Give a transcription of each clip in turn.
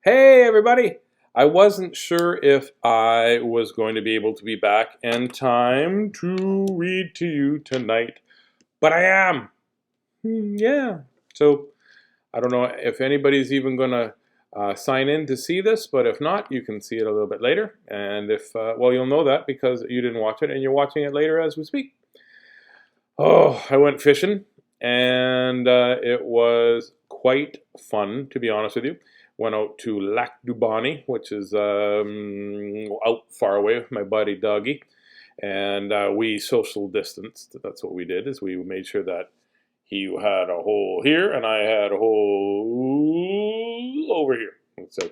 Hey, everybody! I wasn't sure if I was going to be able to be back in time to read to you tonight, but I am. Yeah. So I don't know if anybody's even going to sign in to see this, but if not, you can see it a little bit later. And well, you'll know that because you didn't watch it and you're watching it later as we speak. Oh, I went fishing and it was quite fun, to be honest with you. Went out to Lac du Bonny, which is out far away with my buddy Dougie, and we social distanced. That's what we did. Is we made sure that he had a hole here and I had a hole over here. So,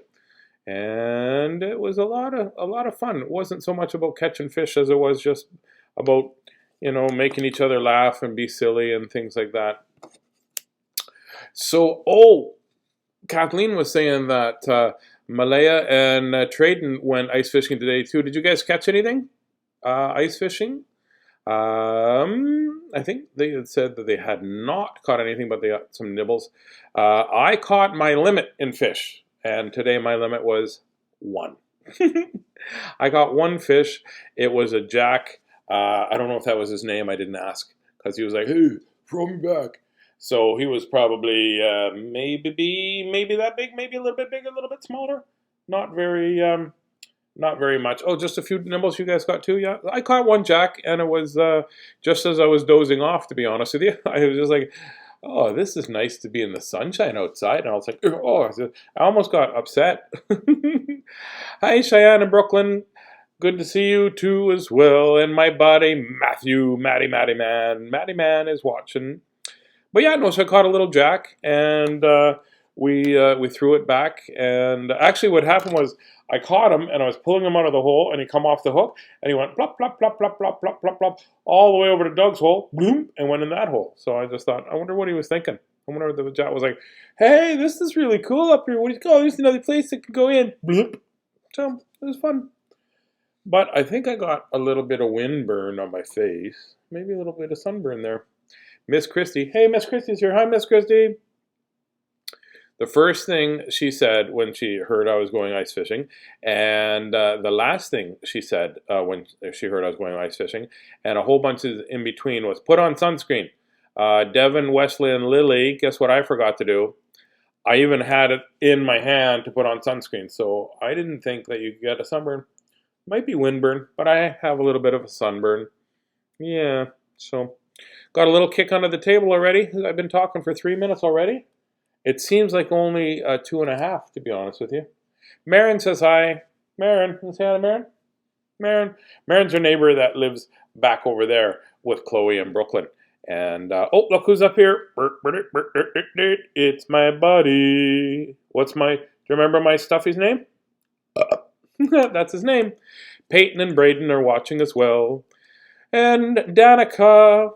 and it was a lot of fun. It wasn't so much about catching fish as it was just about making each other laugh and be silly and things like that. So, Kathleen was saying that Malaya and Traden went ice fishing today too. Did you guys catch anything? Ice fishing? I think they had said that they had not caught anything, but they got some nibbles. I caught my limit in fish, and today my limit was one. I got one fish. It was a jack. I don't know if that was his name. I didn't ask because he was like, "Hey, throw me back." So he was probably maybe that big, maybe a little bit bigger, a little bit smaller. Not very much. Oh, just a few nibbles you guys got too. Yeah, I caught one jack, and it was just as I was dozing off. To be honest with you, I was just like, "Oh, this is nice to be in the sunshine outside." And I was like, "Oh," I almost got upset. Hi, Cheyenne in Brooklyn. Good to see you too as well. And my buddy Matthew, Matty Man is watching. But yeah, no. So I caught a little jack, and we threw it back. And actually, what happened was I caught him, and I was pulling him out of the hole, and he come off the hook, and he went plop plop plop plop plop plop plop plop all the way over to Doug's hole, boom, and went in that hole. So I just thought, I wonder what he was thinking. I wonder if the jack was like, "Hey, this is really cool up here. What do you call? There's another place that can go in." Bloop. So it was fun. But I think I got a little bit of windburn on my face, maybe a little bit of sunburn there. Miss Christie. Hey, Miss Christie's here. Hi, Miss Christie. The first thing she said when she heard I was going ice fishing, and the last thing she said when she heard I was going ice fishing, and a whole bunch of in between was put on sunscreen. Devin, Wesley, and Lily, guess what I forgot to do? I even had it in my hand to put on sunscreen, so I didn't think that you could get a sunburn. Might be windburn, but I have a little bit of a sunburn. Yeah, so got a little kick under the table already. I've been talking for 3 minutes already. It seems like only 2.5, to be honest with you. Marin says hi. Marin, say hi to Marin. Marin's her neighbor that lives back over there with Chloe in Brooklyn. And, look who's up here. It's my buddy. Do you remember my Stuffy's name? That's his name. Peyton and Braden are watching as well. And Danica.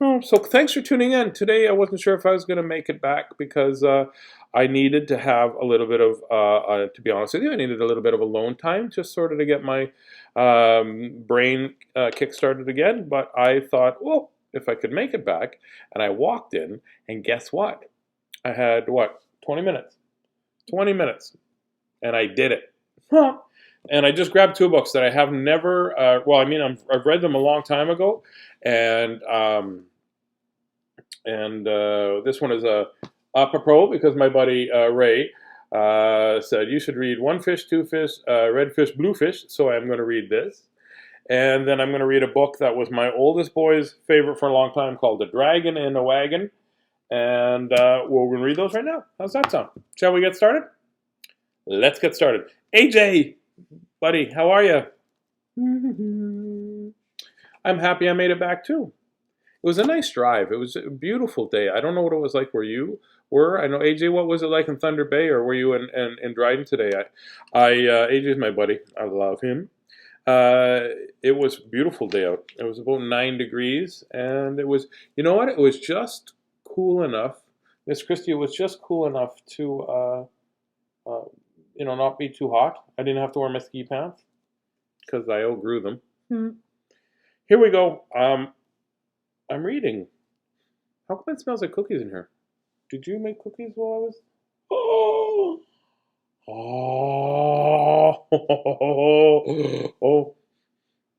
Oh, so thanks for tuning in. Today I wasn't sure if I was going to make it back because I needed to have a little bit of, to be honest with you, I needed a little bit of alone time just sort of to get my brain kick-started again. But I thought, well, if I could make it back, and I walked in, and guess what? I had, 20 minutes? 20 minutes. And I did it. Huh. And I just grabbed two books that I have never, I've read them a long time ago, and this one is apropos because my buddy Ray said you should read One Fish, Two Fish, Red Fish, Blue Fish, so I'm going to read this. And then I'm going to read a book that was my oldest boy's favorite for a long time called The Dragon in a Wagon. And we're going to read those right now. How's that sound? Shall we get started? Let's get started. AJ! Buddy, how are you? I'm happy I made it back too. It was a nice drive. It was a beautiful day. I don't know what it was like where you were. I know AJ, what was it like in Thunder Bay, or were you in Dryden today? AJ's my buddy. I love him. It was a beautiful day out. It was about 9 degrees, and it was, you know what? It was just cool enough. Miss Christie, it was just cool enough to not be too hot. I didn't have to wear my ski pants because I outgrew them. Here we go. I'm reading. How come it smells like cookies in here? Did you make cookies while I was? Oh, Oh, oh,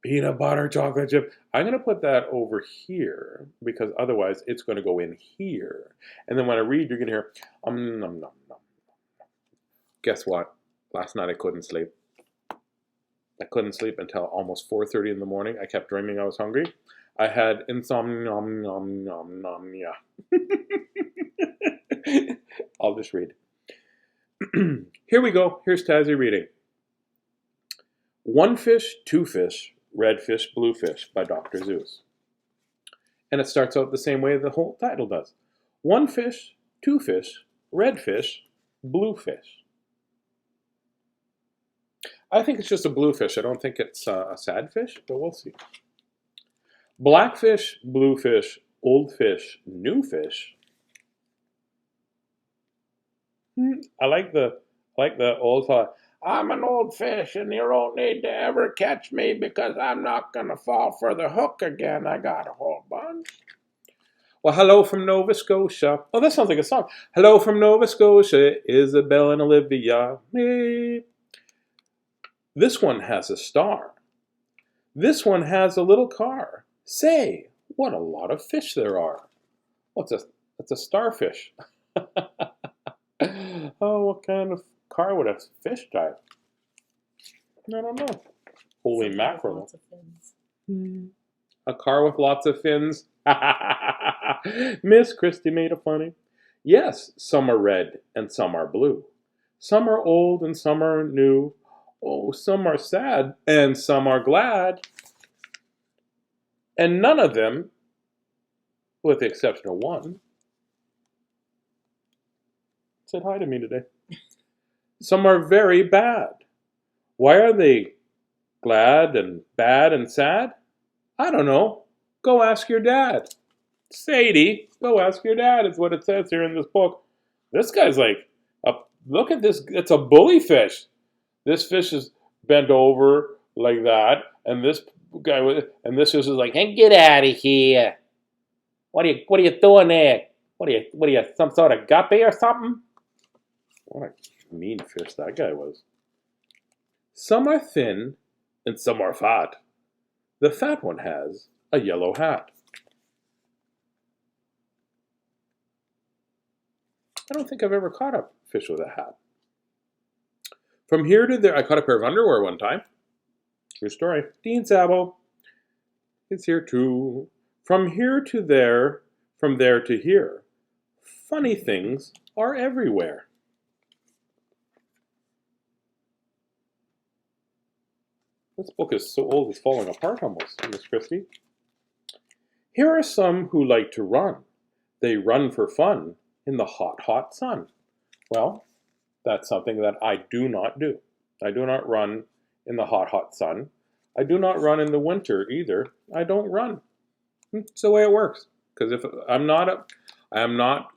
peanut butter chocolate chip. I'm going to put that over here because otherwise it's going to go in here. And then when I read, you're going to hear, nom, nom, nom. Guess what? Last night I couldn't sleep. I couldn't sleep until almost 4:30 in the morning. I kept dreaming I was hungry. I had insomnia. I'll just read. Here we go. Here's Tazzy reading. One fish, two fish, red fish, blue fish by Dr. Seuss. And it starts out the same way the whole title does. One fish, two fish, red fish, blue fish. I think it's just a blue fish. I don't think it's a sad fish, but we'll see. Black fish, blue fish, old fish, new fish. I like the old fellow. I'm an old fish, and you don't need to ever catch me because I'm not gonna fall for the hook again. I got a whole bunch. Well, hello from Nova Scotia. Oh, that sounds like a song. Hello from Nova Scotia, Isabel and Olivia. Hey. This one has a star. This one has a little car. Say, what a lot of fish there are. What's that's a starfish. Oh, what kind of car would a fish drive? I don't know. Holy mackerel. Lots of fins. A car with lots of fins. Miss Christie made it funny. Yes, some are red and some are blue. Some are old and some are new. Oh, some are sad and some are glad. And none of them, with the exception of one, said hi to me today. Some are very bad. Why are they glad and bad and sad? I don't know. Go ask your dad. Sadie, go ask your dad is what it says here in this book. This guy's like, look at this. It's a bully fish. This fish is bent over like that, and this guy and this fish is like, "Hey, get out of here! What are you doing there? What are you, some sort of guppy or something?" What a mean fish that guy was. Some are thin, and some are fat. The fat one has a yellow hat. I don't think I've ever caught a fish with a hat. From here to there, I caught a pair of underwear one time. True story. Dean Sabo is here too. From here to there, from there to here. Funny things are everywhere. This book is so old it's falling apart almost, Miss Christie. Here are some who like to run. They run for fun in the hot, hot sun. Well, that's something that I do not do. I do not run in the hot, hot sun. I do not run in the winter either. I don't run. It's the way it works. Because if I am not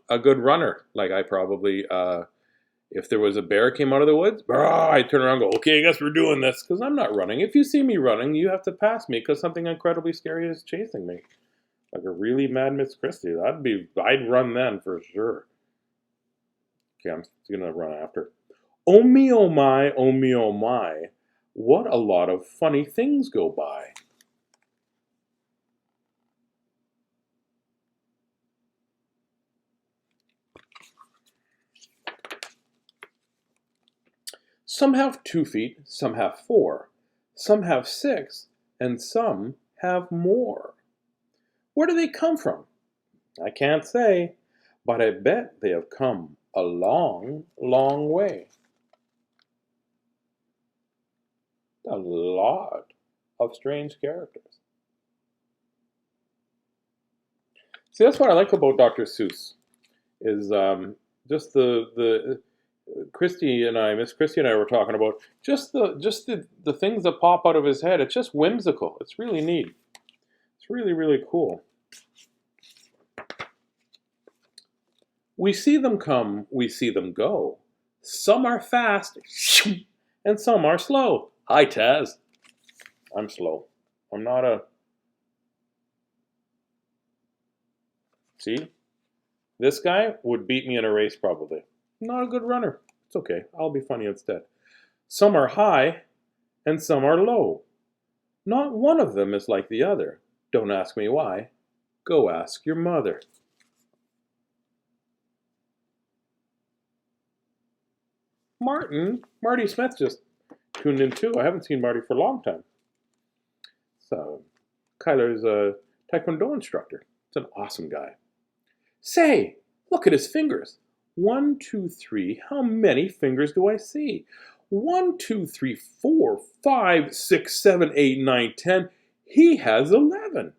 a good runner. Like I probably, if there was a bear came out of the woods, I'd turn around and go, okay, I guess we're doing this. Because I'm not running. If you see me running, you have to pass me because something incredibly scary is chasing me. Like a really mad Miss Christie. I'd run then for sure. Okay, I'm gonna run after. Oh me, oh my, oh me, oh my. What a lot of funny things go by. Some have 2 feet, some have 4. Some have 6, and some have more. Where do they come from? I can't say, but I bet they have come a long, long way. A lot of strange characters. See, that's what I like about Dr. Seuss, is just the Miss Christie and I were talking about just the things that pop out of his head. It's just whimsical. It's really neat. It's really, really cool. We see them come, we see them go. Some are fast, and some are slow. Hi, Taz. I'm slow. I'm not a... See? This guy would beat me in a race probably. I'm not a good runner. It's okay. I'll be funny instead. Some are high and some are low. Not one of them is like the other. Don't ask me why. Go ask your mother. Marty Smith just tuned in too. I haven't seen Marty for a long time. So, Kyler's a Taekwondo instructor. It's an awesome guy. Say, look at his fingers. 1, 2, 3. How many fingers do I see? 1, 2, 3, 4, 5, 6, 7, 8, 9, 10. He has 11.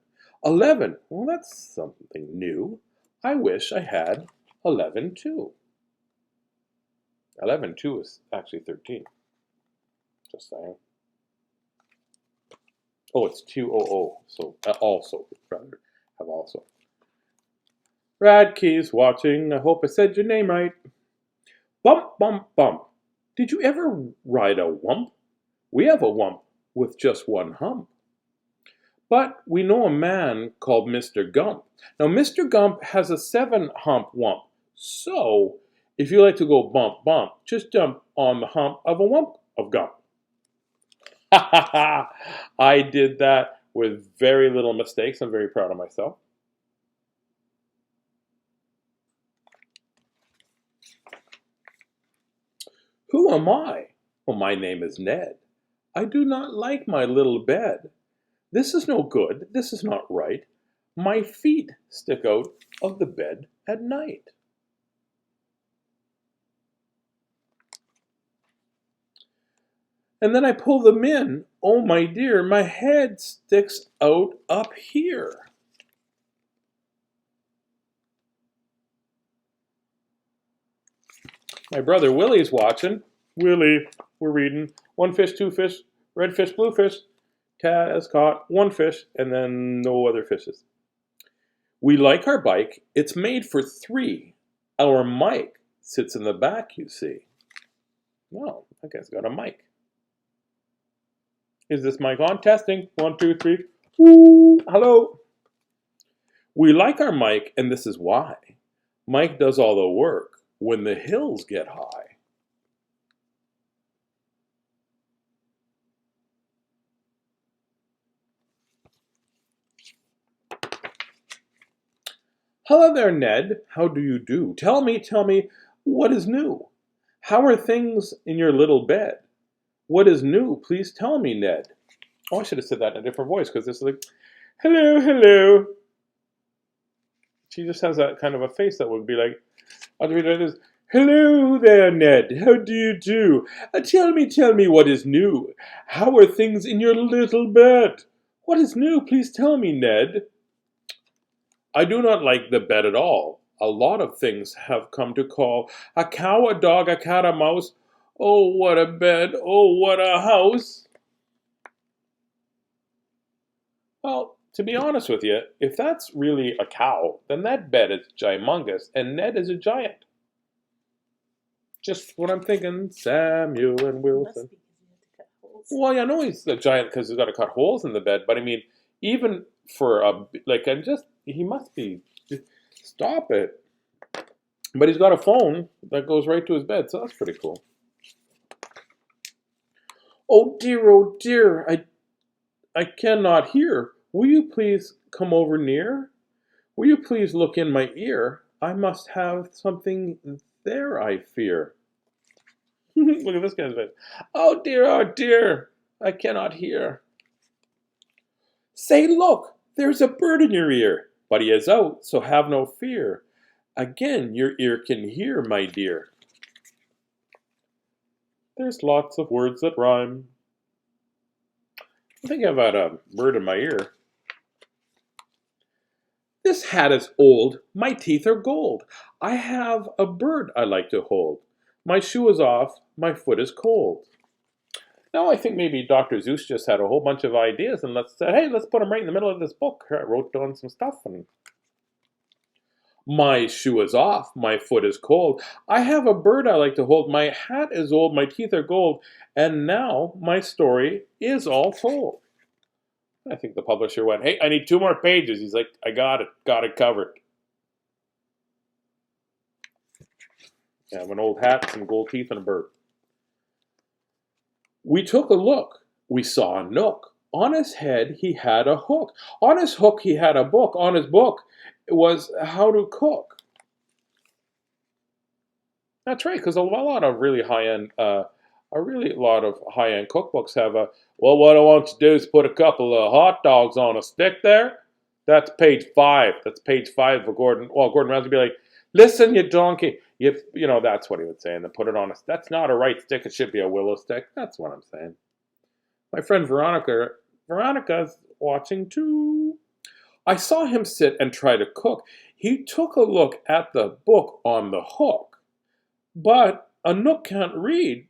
11. Well, that's something new. I wish I had 11 too. 11 too is actually 13. Just saying. Oh, it's 200. So also, rather have also. Radkey's watching. I hope I said your name right. Bump, bump, bump. Did you ever ride a wump? We have a wump with just one hump. But we know a man called Mr. Gump. Now, Mr. Gump has a 7-hump wump. So, if you like to go bump, bump, just jump on the hump of a wump of gump. Ha ha ha! I did that with very little mistakes. I'm very proud of myself. Who am I? Well, my name is Ned. I do not like my little bed. This is no good. This is not right. My feet stick out of the bed at night. And then I pull them in. Oh, my dear, my head sticks out up here. My brother Willie's watching. Willie, we're reading. 1 fish, 2 fish, red fish, blue fish. Tazz caught 1 fish, and then no other fishes. We like our bike. It's made for 3. Our mic sits in the back, you see. Well, that guy's got a mic. Is this mic on? Testing. 1, 2, 3. Woo! Hello. We like our mic, and this is why. Mike does all the work when the hills get high. Hello there, Ned. How do you do? Tell me, what is new? How are things in your little bed? What is new? Please tell me, Ned. Oh, I should have said that in a different voice, because this is like, hello, hello. She just has that kind of a face that would be like, I'll read it as, hello there, Ned. How do you do? Tell me what is new. How are things in your little bed? What is new? Please tell me, Ned. I do not like the bed at all. A lot of things have come to call. A cow, a dog, a cat, a mouse. Oh, what a bed. Oh, what a house. Well, to be honest with you, if that's really a cow, then that bed is gymongous, and Ned is a giant. Just what I'm thinking, Samuel and Wilson. Well, yeah, I know he's a giant because he's got to cut holes in the bed, but I mean, even for he must be, stop it. But he's got a phone that goes right to his bed, so that's pretty cool. Oh dear, I cannot hear. Will you please come over near? Will you please look in my ear? I must have something there, I fear. Look at this guy's face. Oh dear, I cannot hear. Say, look, there's a bird in your ear, but he is out, so have no fear. Again, your ear can hear, my dear. There's lots of words that rhyme. I think I've had a bird in my ear. This hat is old, my teeth are gold. I have a bird I like to hold. My shoe is off, my foot is cold. Now I think maybe Dr. Seuss just had a whole bunch of ideas and let's put them right in the middle of this book. I wrote down some stuff. And my shoe is off, my foot is cold. I have a bird I like to hold. My hat is old, my teeth are gold. And now my story is all told. I think the publisher went, hey, I need 2 more pages. He's like, I got it covered. I have an old hat, some gold teeth, and a bird. We took a look. We saw a nook. On his head he had a hook. On his hook he had a book. On his book it was how to cook. That's right, because a lot of really high-end, lot of high-end cookbooks have a, well, what I want you to do is put a couple of hot dogs on a stick there. That's page 5. That's page 5 for Gordon. Well, Gordon Ramsay would be like, listen, you donkey. That's what he would say, and then put it on that's not a right stick. It should be a willow stick. That's what I'm saying. My friend Veronica's watching too. I saw him sit and try to cook. He took a look at the book on the hook. But a nook can't read,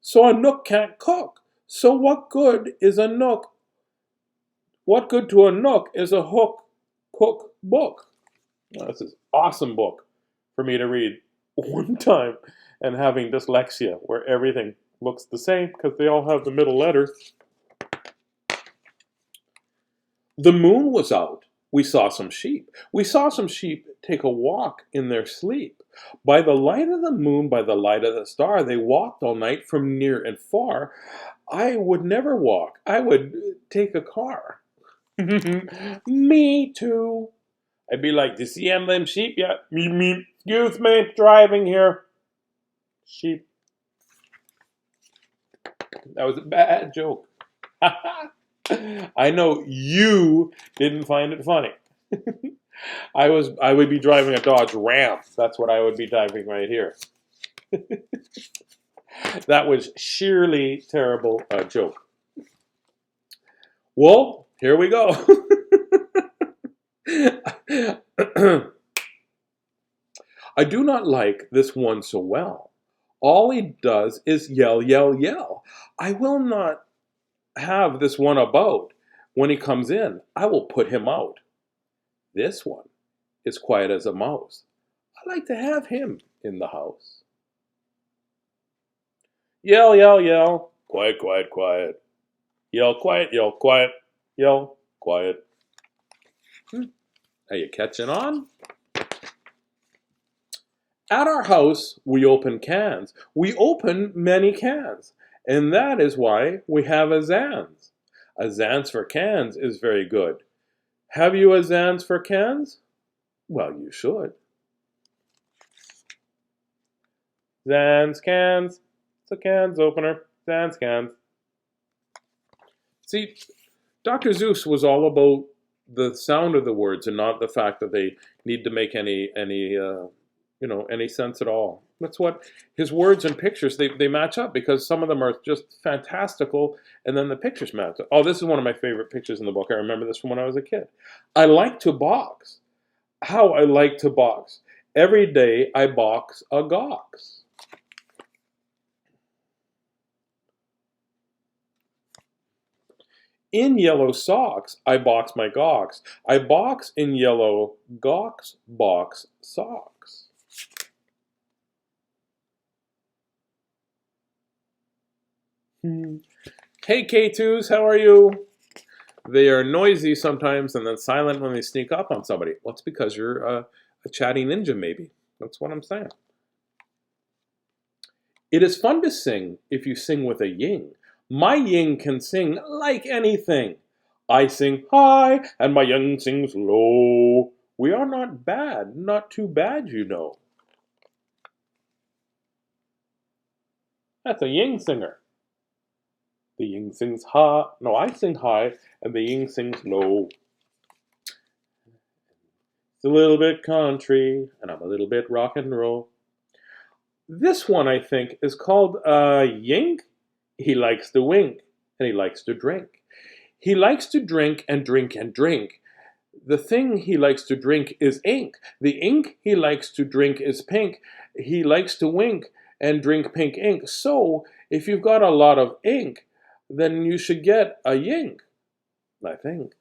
so a nook can't cook. So what good is a nook? What good to a nook is a cook book? Now, this is an awesome book for me to read one time, and having dyslexia where everything looks the same because they all have the middle letters. The moon was out. We saw some sheep. We saw some sheep take a walk in their sleep. By the light of the moon, by the light of the star, they walked all night from near and far. I would never walk. I would take a car. Me too. I'd be like, do you see them sheep yet? Me. Excuse me, driving here. Sheep. That was a bad joke. I know you didn't find it funny. I would be driving a Dodge Ram. That's what I would be driving right here. That was sheerly terrible joke. Well, here we go. I do not like this one so well. All he does is yell, yell, yell. I will not have this one about. When he comes in, I will put him out. This one is quiet as a mouse. I like to have him in the house. Yell, yell, yell. Quiet, quiet, quiet. Yell, quiet, yell, quiet. Yell, quiet. Are you catching on? At our house, we open cans. We open many cans. And that is why we have a Zans. A Zans for cans is very good. Have you a Zans for cans? Well, you should. Zans cans. It's a cans opener. Zans cans. See, Dr. Seuss was all about the sound of the words and not the fact that they need to make any sense at all. That's what his words and pictures, they match up because some of them are just fantastical and then the pictures match up. Oh, this is one of my favorite pictures in the book. I remember this from when I was a kid. I like to box. How I like to box. Every day I box a gox. In yellow socks, I box my gawks. I box in yellow gawks box socks. Hey K2s, how are you? They are noisy sometimes and then silent when they sneak up on somebody. Well, it's because you're a chatty ninja, maybe. That's what I'm saying. It is fun to sing if you sing with a ying. My ying can sing like anything. I sing high and my ying sings low. We are not bad, not too bad, you know. That's a ying singer. The ying sings high. No, I sing high and the ying sings low. It's a little bit country and I'm a little bit rock and roll. This one, I think, is called Yink. He likes to wink and he likes to drink. He likes to drink and drink and drink. The thing he likes to drink is ink. The ink he likes to drink is pink. He likes to wink and drink pink ink. So, if you've got a lot of ink, then you should get a yink, I think.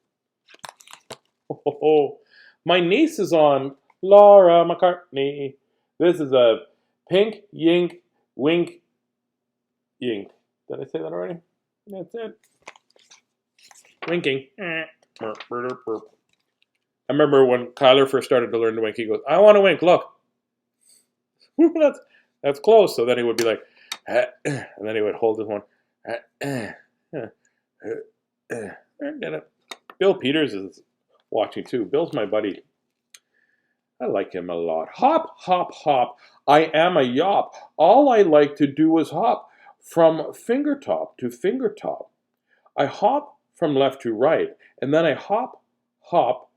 Oh, my niece is on Laura McCartney. This is a pink yink wink yink. Did I say that already? That's it. Winking. I remember when Kyler first started to learn to wink, he goes, I want to wink, look. That's close. So then he would be like, and then he would hold his one. Bill Peters is watching too. Bill's my buddy. I like him a lot. Hop, hop, hop. I am a yop. All I like to do is hop from finger top to finger top. I hop from left to right, and then I hop, hop,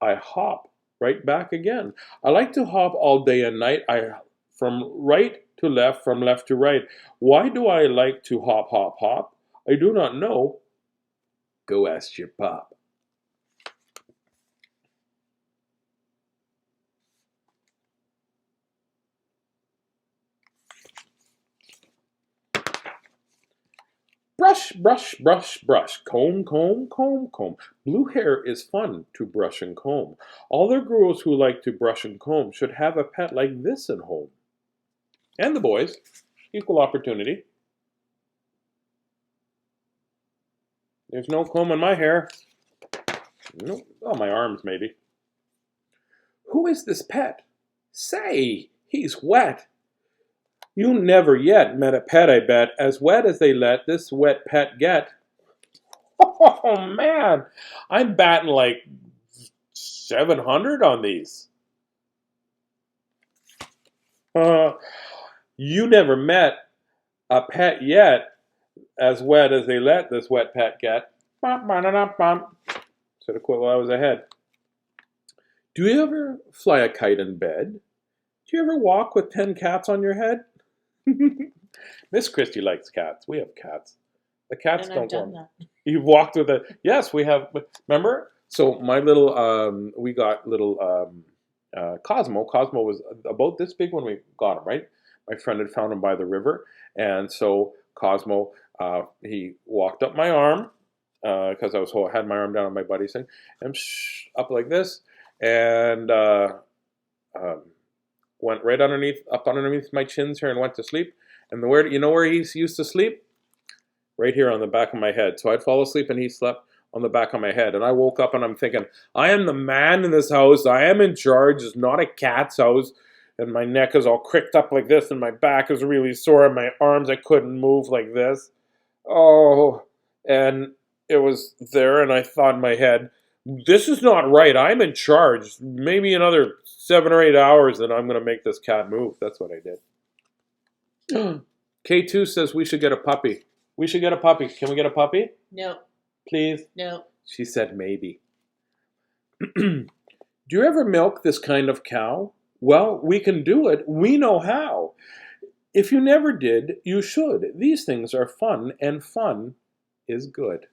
I hop right back again. I like to hop all day and night. From right to left, from left to right. Why do I like to hop, hop, hop? I do not know. Go ask your pop. Brush, brush, brush, brush. Comb, comb, comb, comb. Blue hair is fun to brush and comb. All the girls who like to brush and comb should have a pet like this at home. And the boys. Equal opportunity. There's no comb in my hair. Nope. Oh, my arms maybe. Who is this pet? Say, he's wet. You never yet met a pet, I bet, as wet as they let this wet pet get. Oh, man. I'm batting like 700 on these. You never met a pet yet as wet as they let this wet pet get. Should have quit while I was ahead. Do you ever fly a kite in bed? Do you ever walk with 10 cats on your head? Miss Christie likes cats. We have cats. The cats And don't I've done want. that. You've walked with a. Yes, we have. Remember? So my little, we got little Cosmo. Cosmo was about this big when we got him. Right. My friend had found him by the river, and so Cosmo, he walked up my arm because I had my arm down on my buddy's thing, and up like this, and went right up underneath my chins here, and went to sleep. And you know where he used to sleep? Right here on the back of my head. So I'd fall asleep, and he slept on the back of my head. And I woke up, and I'm thinking, I am the man in this house. I am in charge. It's not a cat's house. And my neck is all cricked up like this, and my back is really sore, and my arms, I couldn't move like this. Oh, and it was there, and I thought in my head, this is not right. I'm in charge. Maybe another 7 or 8 hours, and I'm going to make this cat move. That's what I did. K2 says we should get a puppy. We should get a puppy. Can we get a puppy? No. Please? No. She said maybe. Do you ever milk this kind of cow? Well, we can do it. We know how. If you never did, you should. These things are fun, and fun is good.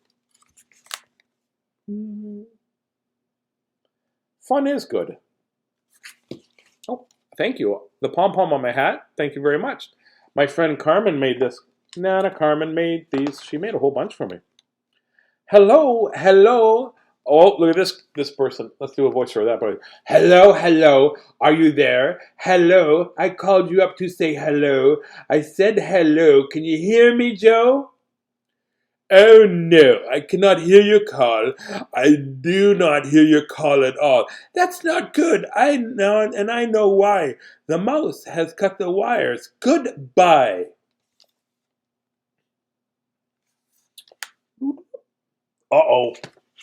Fun is good. Oh, thank you. The pom-pom on my hat, thank you very much. My friend Carmen made this. Nana Carmen made these. She made a whole bunch for me. Hello, hello. Oh, look at this person. Let's do a voice for that boy. Hello, hello. Are you there? Hello. I called you up to say hello. I said hello. Can you hear me, Joe? Oh no, I cannot hear your call. I do not hear your call at all. That's not good. I know, and I know why. The mouse has cut the wires. Goodbye. Uh-oh.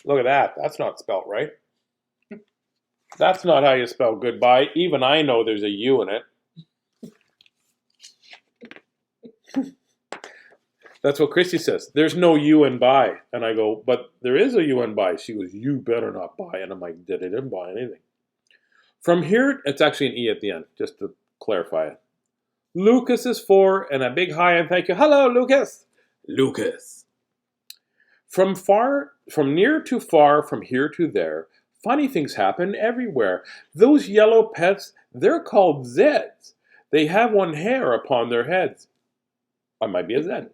Look at that. That's not spelt right. That's not how you spell goodbye. Even I know there's a U in it. That's what Christy says. There's no U in buy. And I go, but there is a U in buy. She goes, you better not buy. And I'm like, I didn't buy anything. From here, it's actually an E at the end, just to clarify it. Lucas is 4, and a big hi and thank you. Hello, Lucas. Lucas. From near to far, from here to there, funny things happen everywhere. Those yellow pets, they're called Zeds. They have one hair upon their heads. I might be a Zed.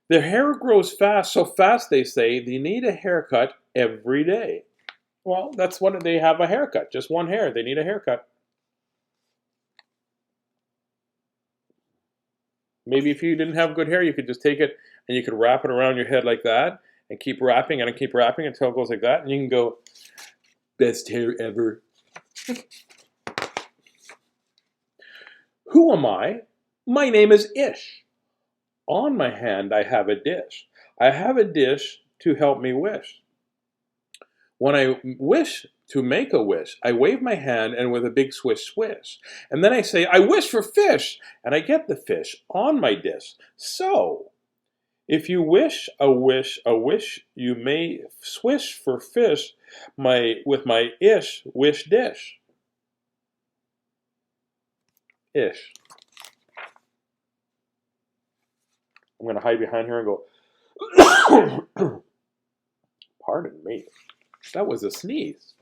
Their hair grows fast, so fast they say they need a haircut every day. Well, that's what they have, a haircut. Just one hair. They need a haircut. Maybe if you didn't have good hair, you could just take it and you could wrap it around your head like that and keep wrapping and keep wrapping until it goes like that. And you can go, best hair ever. Who am I? My name is Ish. On my hand I have a dish. I have a dish to help me wish. When I wish to make a wish, I wave my hand and with a big swish swish. And then I say, I wish for fish, and I get the fish on my dish. So, if you wish a wish, you may swish for fish with my ish wish dish. Ish. I'm going to hide behind her and go, pardon me. That was a sneeze.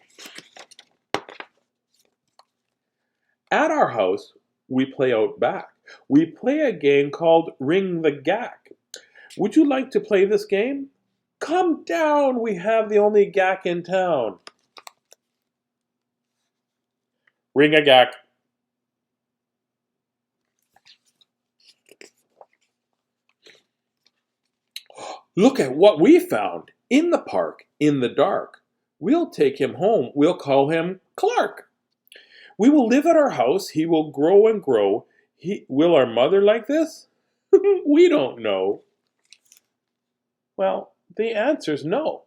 At our house, we play out back. We play a game called Ring the Gack. Would you like to play this game? Come down, we have the only gack in town. Ring a gack. Look at what we found in the park in the dark. We'll take him home. We'll call him Clark. We will live at our house. He will grow and grow. Will our mother like this? We don't know. Well, the answer's no.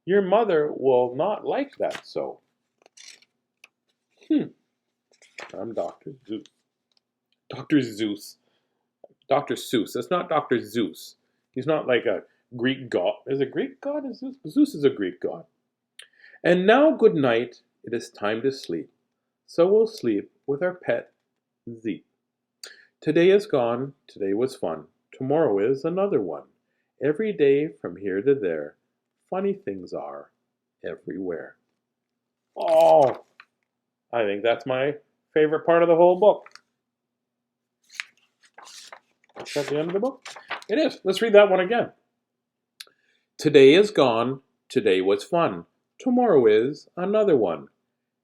Your mother will not like that so. I'm Dr. Zeus. Dr. Zeus. Dr. Seuss. That's not Dr. Zeus. He's not like a Greek god. Is a Greek god? Is Zeus? Zeus is a Greek god. And now, good night. It is time to sleep. So we'll sleep with our pet Z. Today is gone. Today was fun. Tomorrow is another one. Every day from here to there, funny things are everywhere. Oh, I think that's my favorite part of the whole book. Is that the end of the book? It is. Let's read that one again. Today is gone. Today was fun. Tomorrow is another one.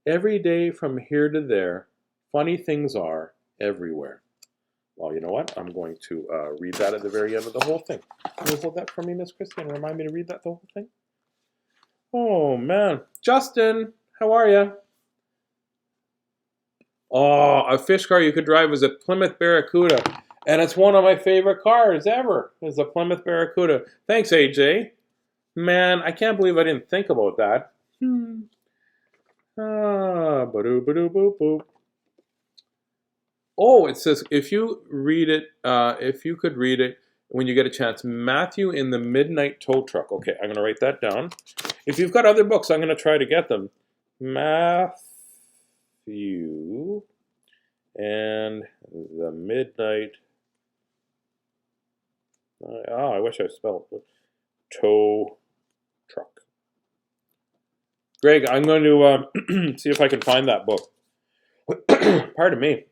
Every day from here to there, funny things are everywhere. Well, you know what? I'm going to read that at the very end of the whole thing. Can you hold that for me, Miss Christie, and remind me to read that the whole thing? Oh, man. Justin, how are you? Oh, a fish car you could drive was a Plymouth Barracuda. And it's one of my favorite cars ever, is a Plymouth Barracuda. Thanks, AJ. Man, I can't believe I didn't think about that. Ba-doo-ba-doo-boop-boop. Oh, it says, if you could read it when you get a chance, Matthew in the Midnight Tow Truck. Okay, I'm going to write that down. If you've got other books, I'm going to try to get them. Matthew and the Midnight. Oh, I wish I spelled it. Tow Truck. Greg, I'm going to see if I can find that book. Pardon me.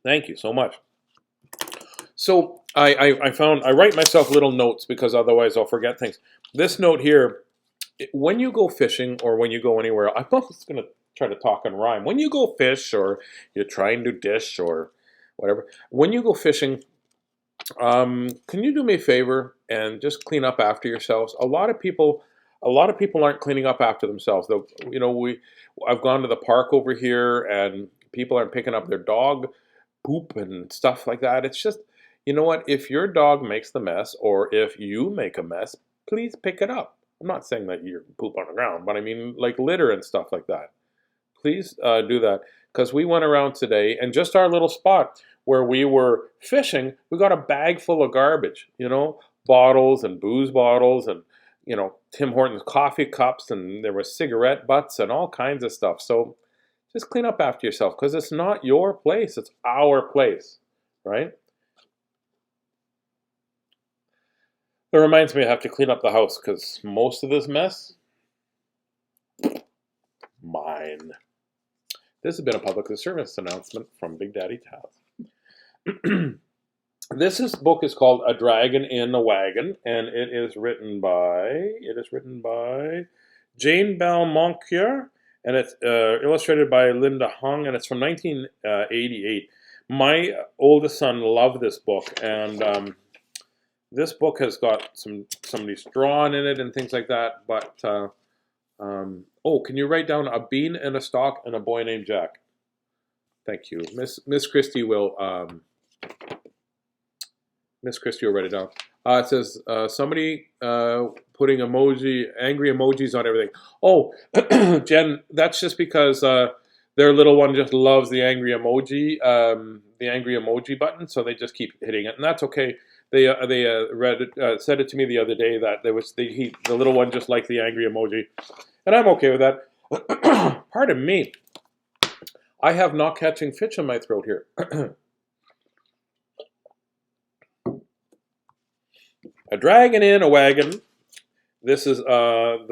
Thank you so much. So I write myself little notes because otherwise I'll forget things. This note here, when you go fishing or when you go anywhere, I'm just going to try to talk and rhyme. When you go fish or you're trying to dish or whatever, when you go fishing, can you do me a favor and just clean up after yourselves? A lot of people aren't cleaning up after themselves. I've gone to the park over here and people aren't picking up their dog poop and stuff like that. It's just, you know what? If your dog makes the mess or if you make a mess, please pick it up. I'm not saying that you poop on the ground, but I mean like litter and stuff like that. Please do that, because we went around today and just our little spot where we were fishing, we got a bag full of garbage, bottles and booze bottles and, Tim Hortons coffee cups, and there were cigarette butts and all kinds of stuff. So just clean up after yourself, because it's not your place, it's our place, right? It reminds me I have to clean up the house, because most of this mess, mine. This has been a public service announcement from Big Daddy Tazz. This book is called A Dragon in a Wagon, and it is written by Jane Belk Moncure, and it's illustrated by Linda Hung, and it's from 1988. My oldest son loved this book, and this book has got somebody's drawn in it and things like that. But Oh, can you write down a bean and a stalk and a boy named Jack? Thank you. Miss Christie will write it down. It says somebody putting angry emojis on everything. Oh, Jen, that's just because their little one just loves the angry emoji button, so they just keep hitting it, and that's okay. They said it to me the other day that the little one just liked the angry emoji, and I'm okay with that. Pardon me. I have not catching fish in my throat here. A dragon in a wagon. This is the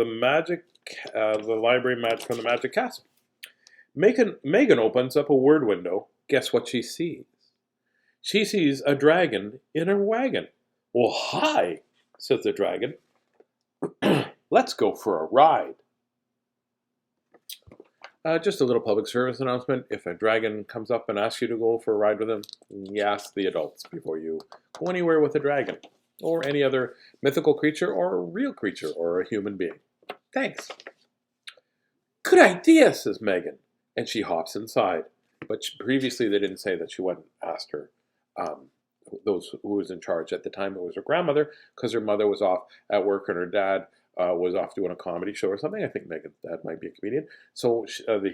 library magic from the Magic Castle. Megan opens up a word window. Guess what she sees? She sees a dragon in a wagon. Well, hi, says the dragon. Let's go for a ride. Just a little public service announcement. If a dragon comes up and asks you to go for a ride with him, you ask the adults before you go anywhere with a dragon, or any other mythical creature, or a real creature, or a human being. Thanks. Good idea, says Megan, and she hops inside. But previously they didn't say that she went and asked her, who was in charge at the time. It was her grandmother, because her mother was off at work and her dad was off doing a comedy show or something. I think Megan's dad might be a comedian. So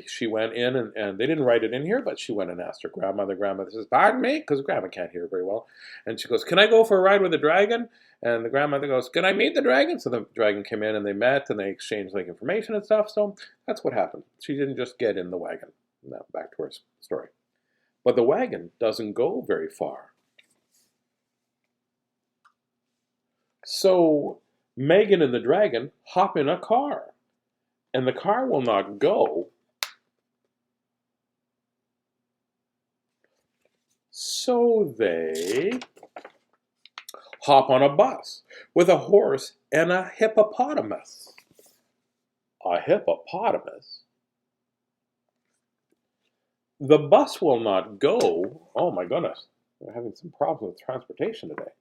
she went in, and they didn't write it in here, but she went and asked her grandmother. Grandmother says, pardon me, because grandma can't hear very well. And she goes, can I go for a ride with the dragon? And the grandmother goes, can I meet the dragon? So the dragon came in and they met and they exchanged like information and stuff. So that's what happened. She didn't just get in the wagon. Now back to her story. But the wagon doesn't go very far. So Megan and the dragon hop in a car, and the car will not go. So they hop on a bus with a horse and a hippopotamus. A hippopotamus? The bus will not go. Oh my goodness, we're having some problems with transportation today.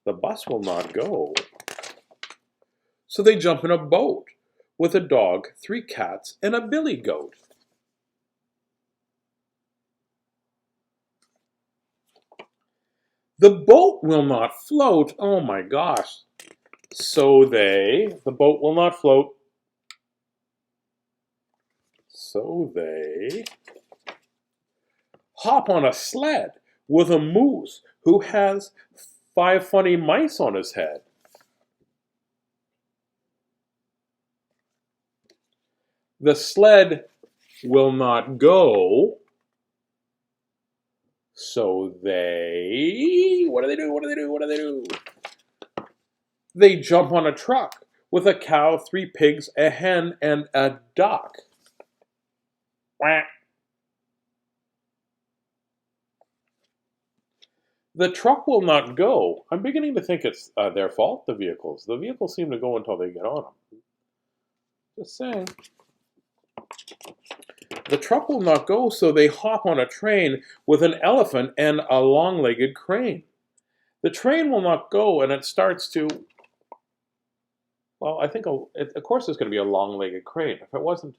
The bus will not go. So they jump in a boat with a dog, 3 cats, and a billy goat. The boat will not float. Oh my gosh. So the boat will not float. So they hop on a sled with a moose who has 5 funny mice on his head. The sled will not go. So they, what do they do? They jump on a truck with a cow, 3 pigs, a hen, and a duck. Quack. The truck will not go. I'm beginning to think it's their fault, the vehicles. The vehicles seem to go until they get on them. Just saying. The truck will not go, so they hop on a train with an elephant and a long-legged crane. The train will not go, and it starts to... Well, I think, of course, it's going to be a long-legged crane. If it wasn't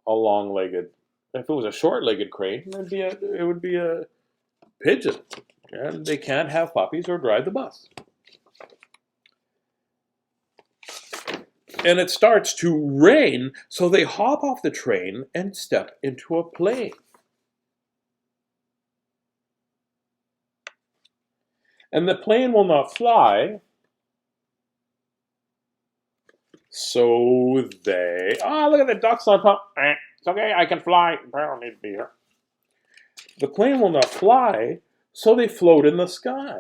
a long-legged... If it was a short-legged crane, it would be a pigeon. And they can't have puppies or drive the bus. And it starts to rain, so they hop off the train and step into a plane. And the plane will not fly, so they... Oh, look at the ducks on top. It's okay, I can fly. I don't need to be here. The plane will not fly, so they float in the sky.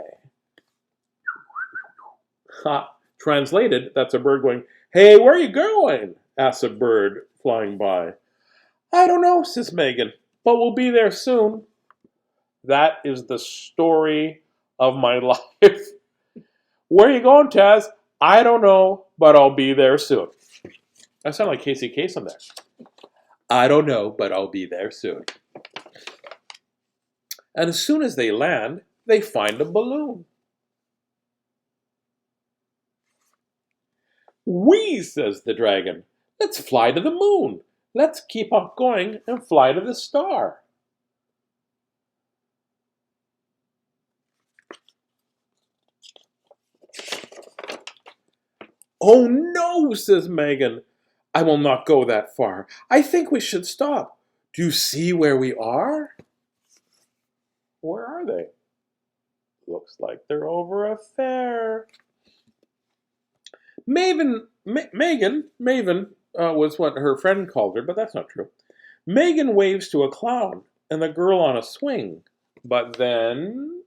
Ha! Translated, that's a bird going, hey, where are you going? Asks a bird flying by. I don't know, says Megan, but we'll be there soon. That is the story of my life. Where are you going, Taz? I don't know, but I'll be there soon. I sound like Casey Kasem there. I don't know, but I'll be there soon. And as soon as they land, they find a balloon. Whee, says the dragon. Let's fly to the moon. Let's keep on going and fly to the star. Oh no, says Megan. I will not go that far. I think we should stop. Do you see where we are? Where are they? Looks like they're over a fair. Maven was what her friend called her, but that's not true. Megan waves to a clown and the girl on a swing, but then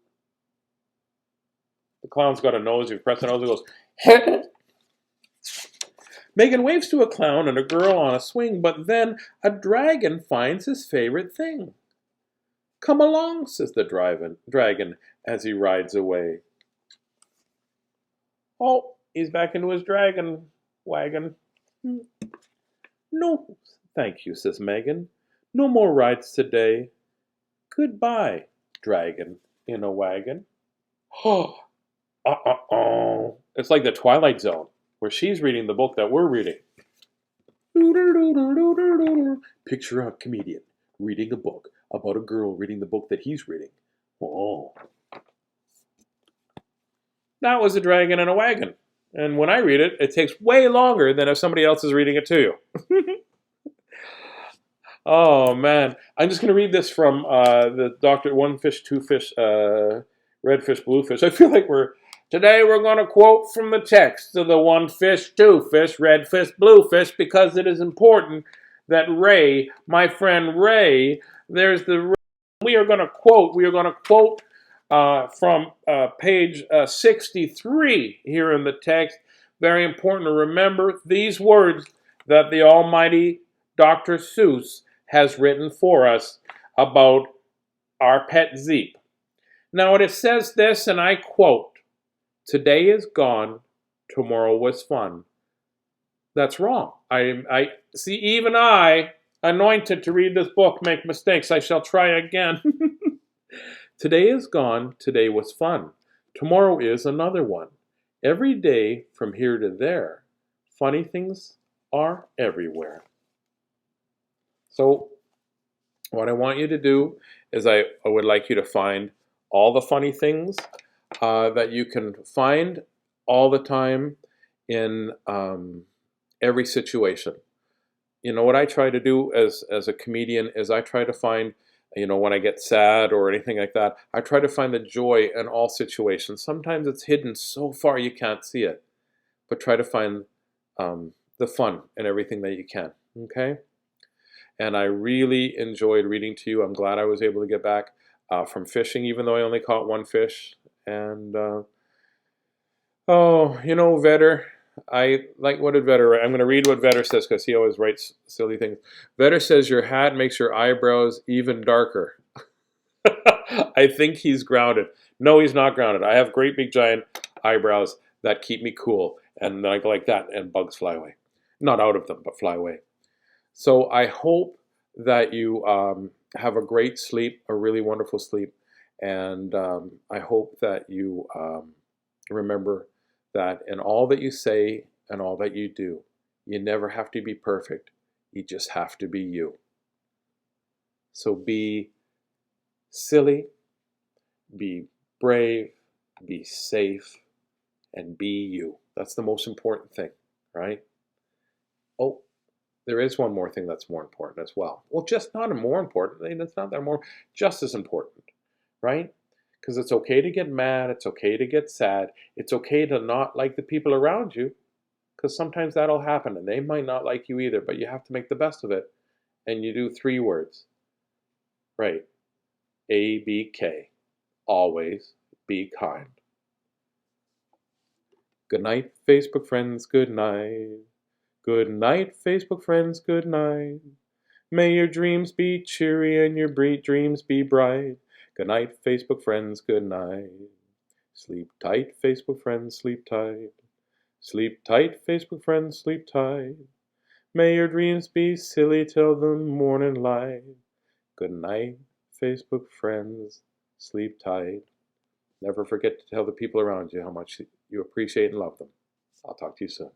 the clown's got a nose. You press the nose, it goes. Megan waves to a clown and a girl on a swing, but then a dragon finds his favorite thing. Come along, says the dragon as he rides away. Oh, he's back into his dragon wagon. No, thank you, says Megan. No more rides today. Goodbye, dragon in a wagon. Oh, It's like the Twilight Zone, where she's reading the book that we're reading. Picture a comedian reading a book about a girl reading the book that he's reading. Oh. That was a dragon in a wagon. And when I read it, it takes way longer than if somebody else is reading it to you. Oh, man. I'm just going to read this from the Dr. One Fish, Two Fish, Red Fish, Blue Fish. I feel like today we're going to quote from the text of the One Fish, Two Fish, Red Fish, Blue Fish, because it is important that Ray, my friend Ray, we are going to quote from page 63 here in the text. Very important to remember these words that the almighty Dr. Seuss has written for us about our pet Zeep. Now it says this, and I quote, "Today is gone, tomorrow was fun." That's wrong. I see, even I, anointed to read this book, make mistakes. I shall try again. Today is gone, today was fun. Tomorrow is another one. Every day from here to there, funny things are everywhere. So what I want you to do is I would like you to find all the funny things that you can find all the time in every situation. You know, what I try to do as a comedian is I try to find, when I get sad or anything like that, I try to find the joy in all situations. Sometimes it's hidden so far you can't see it, but try to find the fun in everything that you can, okay? And I really enjoyed reading to you. I'm glad I was able to get back from fishing, even though I only caught one fish. And, Vetter, what did Vetter write? I'm going to read what Vetter says because he always writes silly things. Vetter says, your hat makes your eyebrows even darker. I think he's grounded. No, he's not grounded. I have great big giant eyebrows that keep me cool. And I go like that and bugs fly away. Not out of them, but fly away. So I hope that you have a great sleep, a really wonderful sleep. And I hope that you remember that in all that you say and all that you do, you never have to be perfect. You just have to be you. So be silly, be brave, be safe, and be you. That's the most important thing, right? Oh, there is one more thing that's more important as well. Well, just not more important. It's not that more, just as important, right? Because it's okay to get mad. It's okay to get sad. It's okay to not like the people around you, because sometimes that'll happen and they might not like you either, but you have to make the best of it. And you do 3 words, right? ABK. Always be kind. Good night, Facebook friends. Good night. Good night, Facebook friends. Good night. May your dreams be cheery and your dreams be bright. Good night, Facebook friends. Good night. Sleep tight, Facebook friends. Sleep tight. Sleep tight, Facebook friends. Sleep tight. May your dreams be silly till the morning light. Good night, Facebook friends. Sleep tight. Never forget to tell the people around you how much you appreciate and love them. I'll talk to you soon.